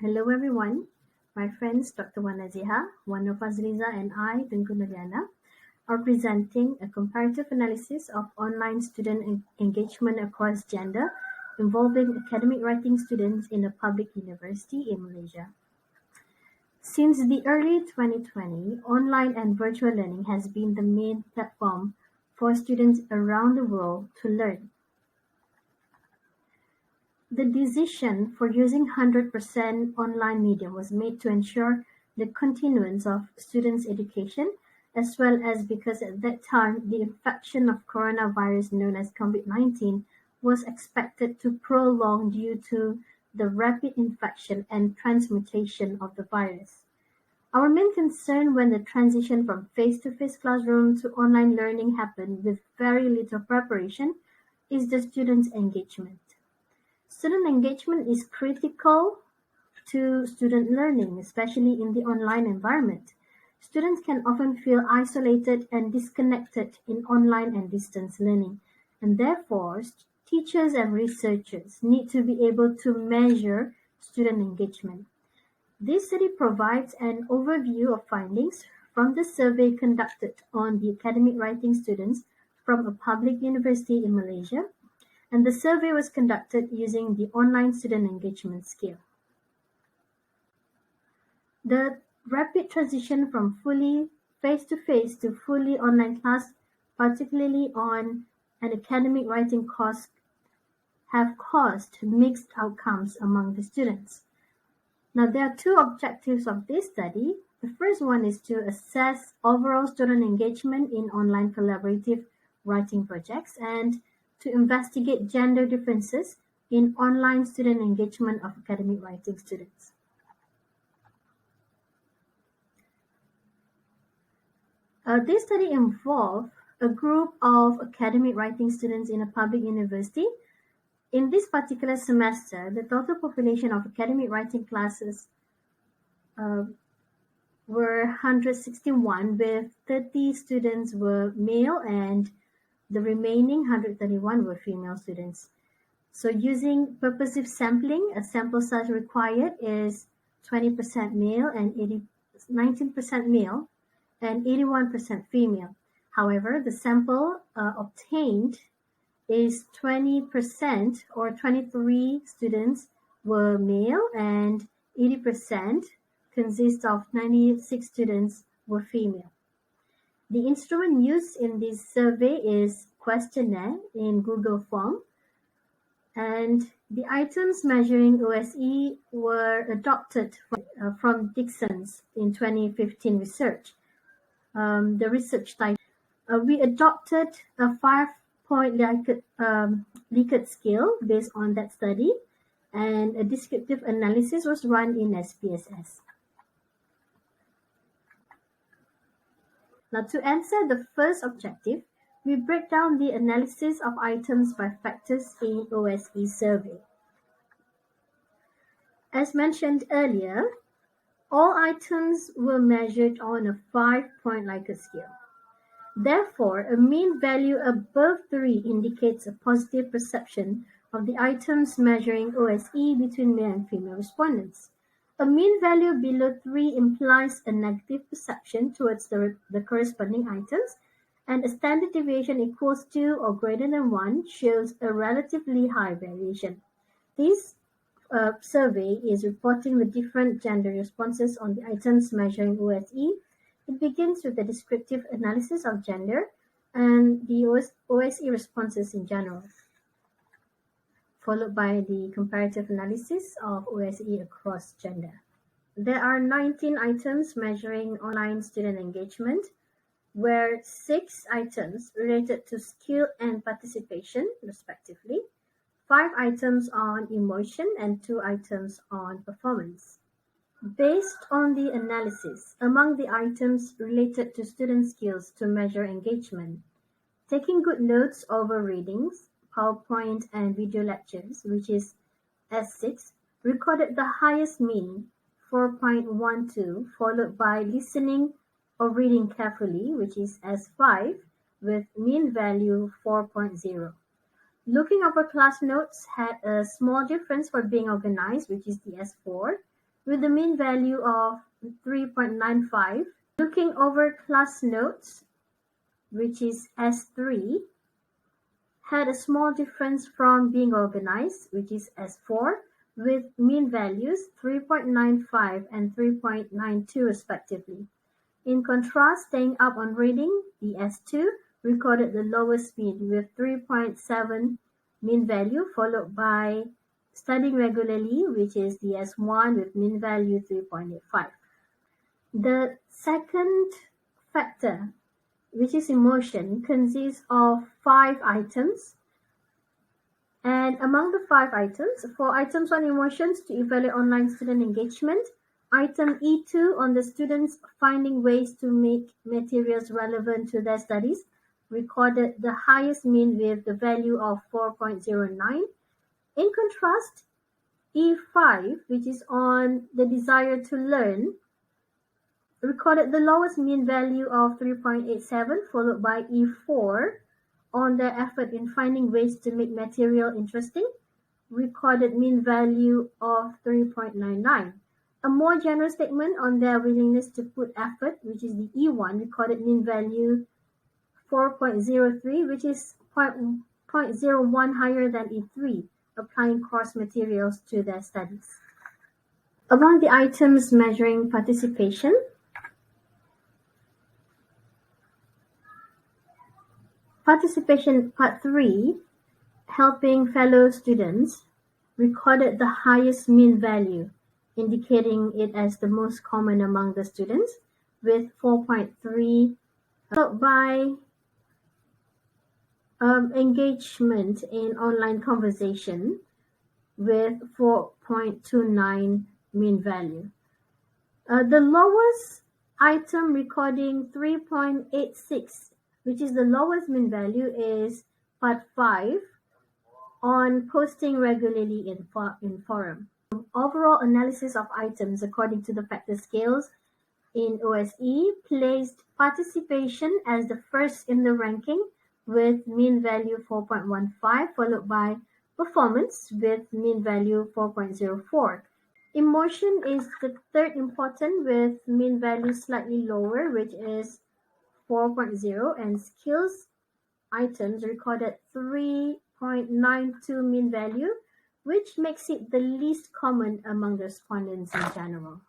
Hello everyone, my friends Dr. Wanaziha, Wano Fazliza and I, Tengku Liyana, are presenting a comparative analysis of online student engagement across gender involving academic writing students in a public university in Malaysia. Since the early 2020, online and virtual learning has been the main platform for students around the world to learn. The decision for using 100% online medium was made to ensure the continuance of students' education, as well as because at that time the infection of coronavirus known as COVID-19 was expected to prolong due to the rapid infection and transmutation of the virus. Our main concern when the transition from face-to-face classroom to online learning happened with very little preparation is the students' engagement. Student engagement is critical to student learning, especially in the online environment. Students can often feel isolated and disconnected in online and distance learning, and therefore teachers and researchers need to be able to measure student engagement. This study provides an overview of findings from the survey conducted on the academic writing students from a public university in Malaysia, and the survey was conducted using the online student engagement scale. The rapid transition from fully face-to-face to fully online class, particularly on an academic writing course, have caused mixed outcomes among the students. Now, there are two objectives of this study. The first one is to assess overall student engagement in online collaborative writing projects and to investigate gender differences in online student engagement of academic writing students. This study involved a group of academic writing students in a public university. In this particular semester, the total population of academic writing classes were 161, with 30 students were male and the remaining 131 were female students. So using purposive sampling, a sample size required is 20% male and 19% male and 81% female. However, the sample obtained is 20% or 23 students were male and 80% consist of 96 students were female. The instrument used in this survey is questionnaire in Google Form, and the items measuring OSE were adopted from Dixon's in 2015 research. The research title, we adopted a 5-point Likert scale based on that study, and a descriptive analysis was run in SPSS. Now, to answer the first objective, we break down the analysis of items by factors in OSE survey. As mentioned earlier, all items were measured on a 5-point Likert scale. Therefore, a mean value above 3 indicates a positive perception of the items measuring OSE between male and female respondents. A mean value below 3 implies a negative perception towards the corresponding items, and a standard deviation equals to or greater than 1 shows a relatively high variation. This survey is reporting the different gender responses on the items measuring OSE. It begins with the descriptive analysis of gender and the OSE responses in general, followed by the comparative analysis of OSE across gender. There are 19 items measuring online student engagement, where 6 items related to skill and participation, respectively, 5 items on emotion, and 2 items on performance. Based on the analysis, among the items related to student skills to measure engagement, taking good notes over readings, PowerPoint and video lectures, which is S6, recorded the highest mean, 4.12, followed by listening or reading carefully, which is S5, with mean value 4.0. Looking over class notes had a small difference for being organized, which is the S4, with the mean value of 3.95. Looking over class notes, which is S3, had a small difference from being organized, which is S4, with mean values 3.95 and 3.92 respectively. In contrast, staying up on reading, the S2 recorded the lowest mean with 3.7 mean value, followed by studying regularly, which is the S1 with mean value 3.85. The second factor, which is emotion, consists of 5 items. And among the 5 items, 4 items on emotions to evaluate online student engagement, item E2 on the students finding ways to make materials relevant to their studies recorded the highest mean with the value of 4.09. In contrast, E5, which is on the desire to learn, recorded the lowest mean value of 3.87, followed by E4 on their effort in finding ways to make material interesting, recorded mean value of 3.99. A more general statement on their willingness to put effort, which is the E1, recorded mean value 4.03, which is 0.01 higher than E3, applying course materials to their studies. Among the items measuring participation, Participation Part 3, helping fellow students, recorded the highest mean value, indicating it as the most common among the students, with 4.3, followed by engagement in online conversation with 4.29 mean value. The lowest item recording 3.86, which is the lowest mean value, is Part 5 on posting regularly in forum. Overall analysis of items according to the factor scales in OSE placed participation as the first in the ranking with mean value 4.15, followed by performance with mean value 4.04. Emotion is the third important with mean value slightly lower, which is 4.0, and skills items recorded 3.92 mean value, which makes it the least common among the respondents in general.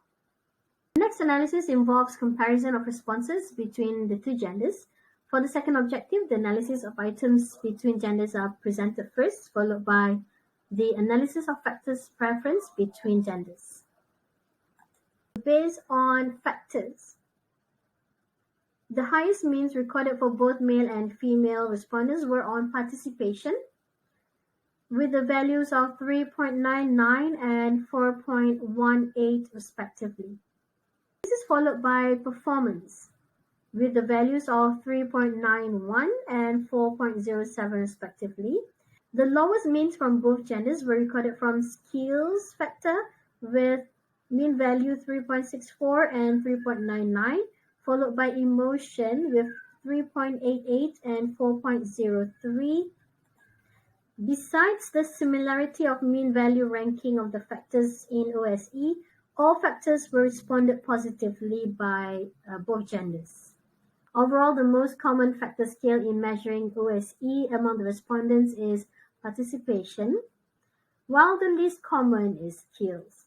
The next analysis involves comparison of responses between the two genders. For the second objective, the analysis of items between genders are presented first, followed by the analysis of factors preference between genders. Based on factors, the highest means recorded for both male and female respondents were on participation, with the values of 3.99 and 4.18 respectively. This is followed by performance, with the values of 3.91 and 4.07 respectively. The lowest means from both genders were recorded from skills factor with mean value 3.64 and 3.99, followed by emotion with 3.88 and 4.03. Besides the similarity of mean value ranking of the factors in OSE, all factors were responded positively by both genders. Overall, the most common factor scale in measuring OSE among the respondents is participation, while the least common is skills.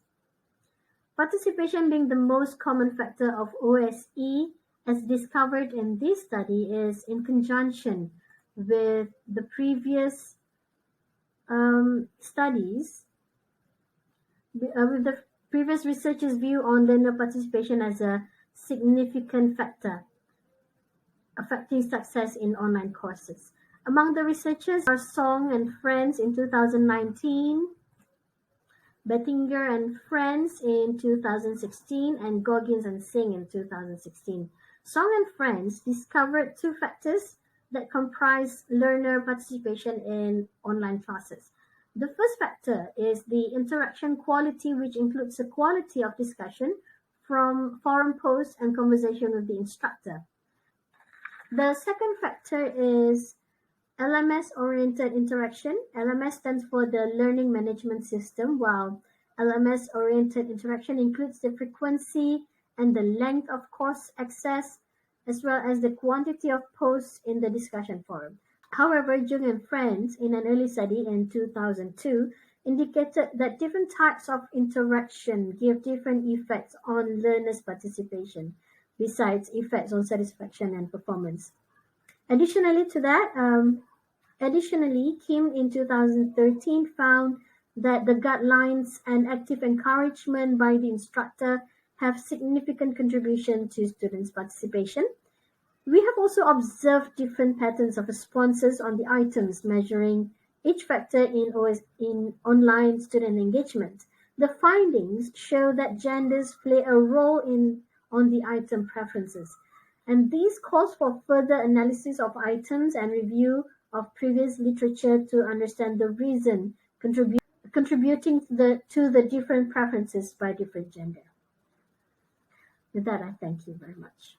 Participation being the most common factor of OSE, as discovered in this study, is in conjunction with the previous studies, with the previous researchers' view on learner participation as a significant factor affecting success in online courses. Among the researchers are Song and Friends in 2019, Bettinger and Friends in 2016, and Goggins and Singh in 2016. Song and Friends discovered two factors that comprise learner participation in online classes. The first factor is the interaction quality, which includes the quality of discussion from forum posts and conversation with the instructor. The second factor is LMS-oriented interaction. LMS stands for the Learning Management System, while LMS-oriented interaction includes the frequency and the length of course access, as well as the quantity of posts in the discussion forum. However, Jung and friends, in an early study in 2002, indicated that different types of interaction give different effects on learners' participation, besides effects on satisfaction and performance. Additionally to that, Kim in 2013 found that the guidelines and active encouragement by the instructor have significant contribution to students' participation. We have also observed different patterns of responses on the items, measuring each factor in online student engagement. The findings show that genders play a role on the item preferences, and these calls for further analysis of items and review of previous literature to understand the reason contributing to the different preferences by different gender. With that, I thank you very much.